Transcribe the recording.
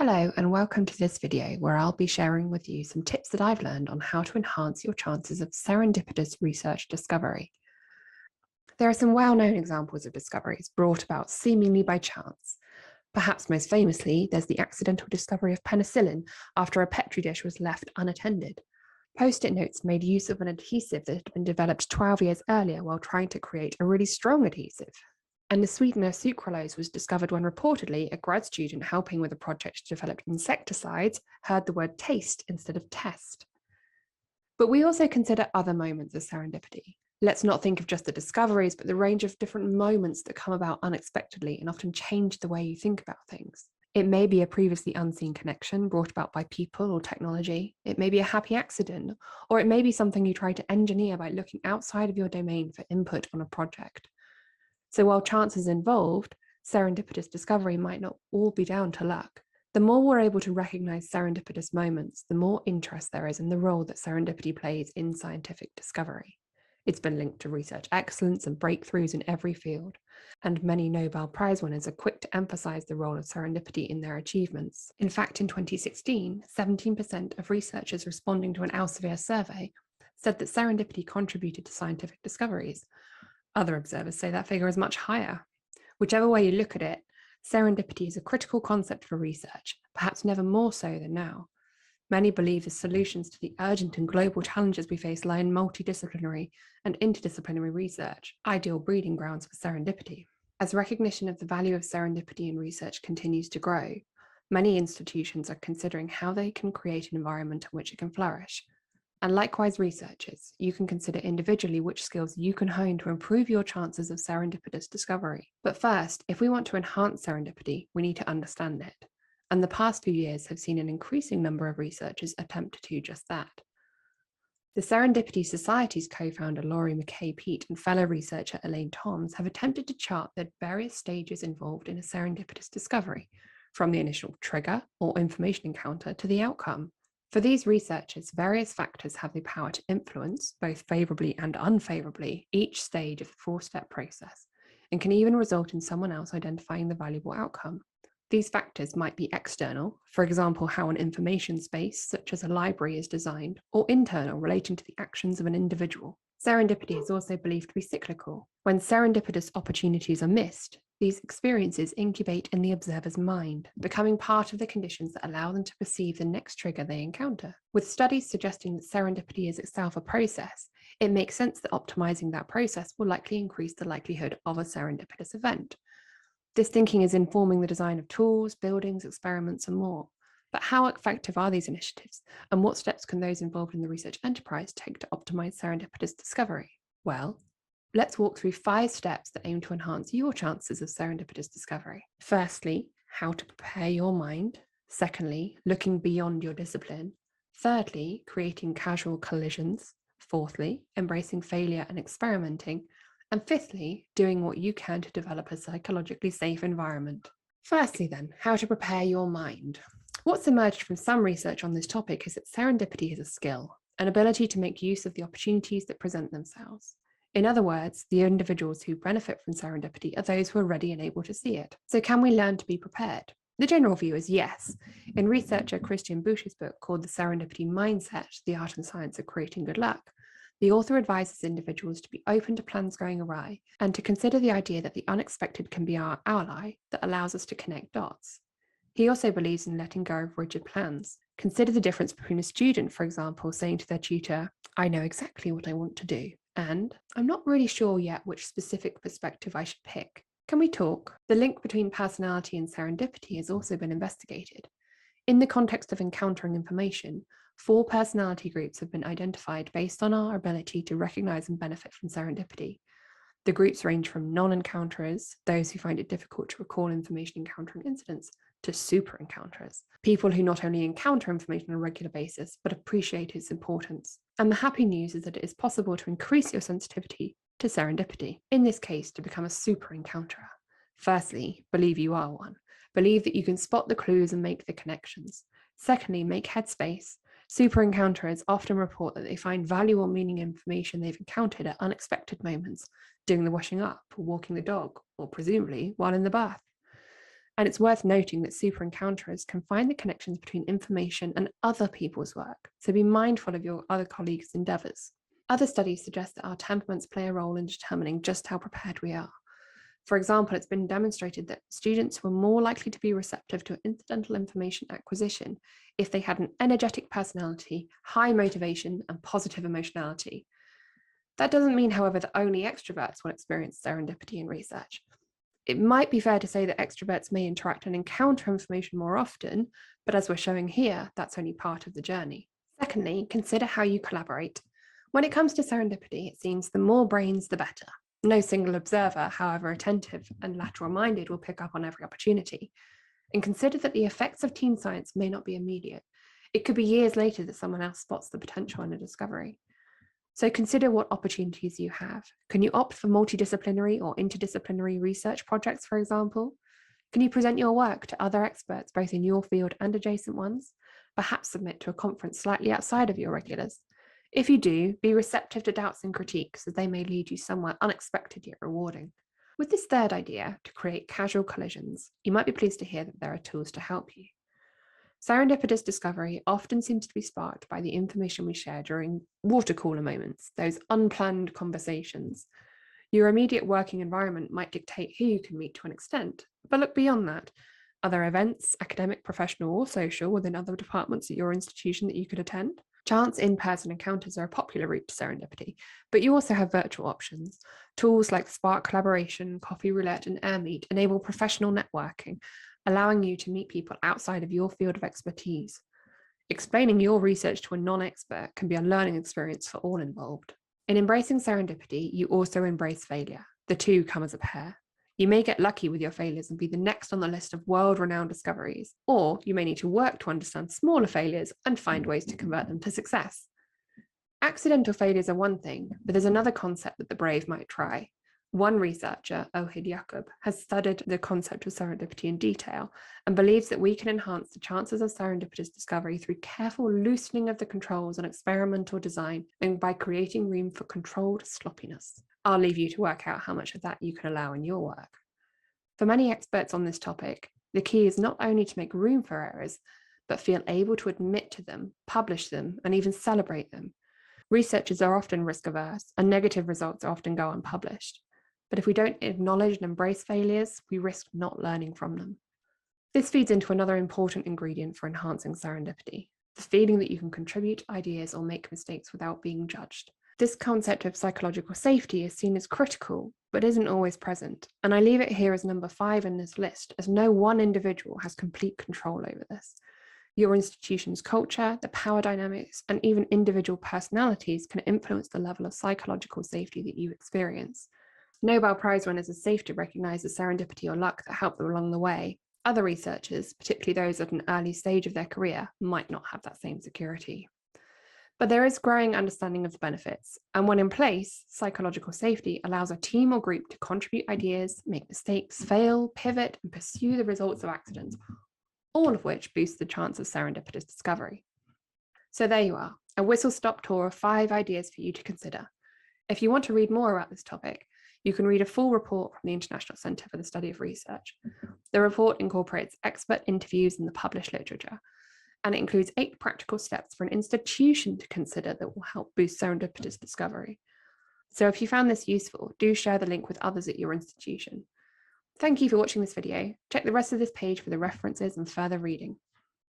Hello and welcome to this video where I'll be sharing with you some tips that I've learned on how to enhance your chances of serendipitous research discovery. There are some well-known examples of discoveries brought about seemingly by chance. Perhaps most famously, there's the accidental discovery of penicillin after a petri dish was left unattended. Post-it notes made use of an adhesive that had been developed 12 years earlier while trying to create a really strong adhesive. And the sweetener sucralose was discovered when reportedly a grad student helping with a project to develop insecticides heard the word taste instead of test. But we also consider other moments of serendipity. Let's not think of just the discoveries, but the range of different moments that come about unexpectedly and often change the way you think about things. It may be a previously unseen connection brought about by people or technology. It may be a happy accident, or it may be something you try to engineer by looking outside of your domain for input on a project. So while chance is involved, serendipitous discovery might not all be down to luck. The more we're able to recognize serendipitous moments, the more interest there is in the role that serendipity plays in scientific discovery. It's been linked to research excellence and breakthroughs in every field, and many Nobel Prize winners are quick to emphasize the role of serendipity in their achievements. In fact, in 2016, 17% of researchers responding to an Elsevier survey said that serendipity contributed to scientific discoveries. Other observers say that figure is much higher. Whichever way you look at it, serendipity is a critical concept for research, perhaps never more so than now. Many believe the solutions to the urgent and global challenges we face lie in multidisciplinary and interdisciplinary research, ideal breeding grounds for serendipity. As recognition of the value of serendipity in research continues to grow, many institutions are considering how they can create an environment in which it can flourish. And likewise, researchers, you can consider individually which skills you can hone to improve your chances of serendipitous discovery. But first, if we want to enhance serendipity, we need to understand it. And the past few years have seen an increasing number of researchers attempt to do just that. The Serendipity Society's co-founder Laurie McKay-Peat and fellow researcher Elaine Toms have attempted to chart the various stages involved in a serendipitous discovery, from the initial trigger or information encounter to the outcome. For these researchers, various factors have the power to influence, both favorably and unfavorably, each stage of the four-step process, and can even result in someone else identifying the valuable outcome. These factors might be external, for example, how an information space, such as a library, is designed, or internal, relating to the actions of an individual. Serendipity is also believed to be cyclical. When serendipitous opportunities are missed, these experiences incubate in the observer's mind, becoming part of the conditions that allow them to perceive the next trigger they encounter. With studies suggesting that serendipity is itself a process, it makes sense that optimizing that process will likely increase the likelihood of a serendipitous event. This thinking is informing the design of tools, buildings, experiments, and more. But how effective are these initiatives, and what steps can those involved in the research enterprise take to optimize serendipitous discovery? Well, let's walk through 5 steps that aim to enhance your chances of serendipitous discovery. Firstly, how to prepare your mind. Secondly, looking beyond your discipline. Thirdly, creating casual collisions. Fourthly, embracing failure and experimenting. And fifthly, doing what you can to develop a psychologically safe environment. Firstly then, how to prepare your mind. What's emerged from some research on this topic is that serendipity is a skill, an ability to make use of the opportunities that present themselves. In other words, the individuals who benefit from serendipity are those who are ready and able to see it. So can we learn to be prepared? The general view is yes. In researcher Christian Busch's book called The Serendipity Mindset, The Art and Science of Creating Good Luck, the author advises individuals to be open to plans going awry and to consider the idea that the unexpected can be our ally that allows us to connect dots. He also believes in letting go of rigid plans. Consider the difference between a student, for example, saying to their tutor, "I know exactly what I want to do," and "I'm not really sure yet which specific perspective I should pick. Can we talk?" The link between personality and serendipity has also been investigated. In the context of encountering information, 4 personality groups have been identified based on our ability to recognize and benefit from serendipity. The groups range from non-encounterers, those who find it difficult to recall information encountering incidents, to super encounterers, people who not only encounter information on a regular basis, but appreciate its importance. And the happy news is that it is possible to increase your sensitivity to serendipity, in this case, to become a super encounterer. Firstly, believe you are one. Believe that you can spot the clues and make the connections. Secondly, make headspace. Super encounterers often report that they find value or meaning information they've encountered at unexpected moments, doing the washing up, or walking the dog, or presumably while in the bath. And it's worth noting that super encounterers can find the connections between information and other people's work, so be mindful of your other colleagues' endeavours. Other studies suggest that our temperaments play a role in determining just how prepared we are. For example, it's been demonstrated that students were more likely to be receptive to incidental information acquisition if they had an energetic personality, high motivation, and positive emotionality. That doesn't mean, however, that only extroverts will experience serendipity in research. It might be fair to say that extroverts may interact and encounter information more often, but as we're showing here, that's only part of the journey. Secondly, consider how you collaborate. When it comes to serendipity, it seems the more brains, the better. No single observer, however attentive and lateral-minded, will pick up on every opportunity. And consider that the effects of team science may not be immediate. It could be years later that someone else spots the potential in a discovery. So consider what opportunities you have. Can you opt for multidisciplinary or interdisciplinary research projects, for example? Can you present your work to other experts, both in your field and adjacent ones? Perhaps submit to a conference slightly outside of your regulars. If you do, be receptive to doubts and critiques, as they may lead you somewhere unexpected yet rewarding. With this third idea, to create casual collisions, you might be pleased to hear that there are tools to help you. Serendipitous discovery often seems to be sparked by the information we share during water cooler moments, those unplanned conversations. Your immediate working environment might dictate who you can meet to an extent, but look beyond that. Other events, academic, professional, or social, within other departments at your institution that you could attend. Chance in-person encounters are a popular route to serendipity, but you also have virtual options. Tools like Spark Collaboration, Coffee Roulette, and AirMeet enable professional networking, allowing you to meet people outside of your field of expertise. Explaining your research to a non-expert can be a learning experience for all involved. In embracing serendipity, you also embrace failure. The two come as a pair. You may get lucky with your failures and be the next on the list of world-renowned discoveries, or you may need to work to understand smaller failures and find ways to convert them to success. Accidental failures are one thing, but there's another concept that the brave might try. One researcher, Ohid Yaqub, has studied the concept of serendipity in detail and believes that we can enhance the chances of serendipitous discovery through careful loosening of the controls on experimental design and by creating room for controlled sloppiness. I'll leave you to work out how much of that you can allow in your work. For many experts on this topic, the key is not only to make room for errors, but feel able to admit to them, publish them, and even celebrate them. Researchers are often risk-averse, and negative results often go unpublished. But if we don't acknowledge and embrace failures, we risk not learning from them. This feeds into another important ingredient for enhancing serendipity, the feeling that you can contribute ideas or make mistakes without being judged. This concept of psychological safety is seen as critical, but isn't always present, and I leave it here as number 5 in this list, as no one individual has complete control over this. Your institution's culture, the power dynamics, and even individual personalities can influence the level of psychological safety that you experience. Nobel Prize winners are safe to recognise the serendipity or luck that helped them along the way. Other researchers, particularly those at an early stage of their career, might not have that same security. But there is growing understanding of the benefits, and when in place, psychological safety allows a team or group to contribute ideas, make mistakes, fail, pivot, and pursue the results of accidents, all of which boosts the chance of serendipitous discovery. So there you are, a whistle-stop tour of 5 ideas for you to consider. If you want to read more about this topic, you can read a full report from the International Centre for the Study of Research. The report incorporates expert interviews in the published literature, and it includes 8 practical steps for an institution to consider that will help boost serendipitous discovery. So if you found this useful, do share the link with others at your institution. Thank you for watching this video. Check the rest of this page for the references and further reading.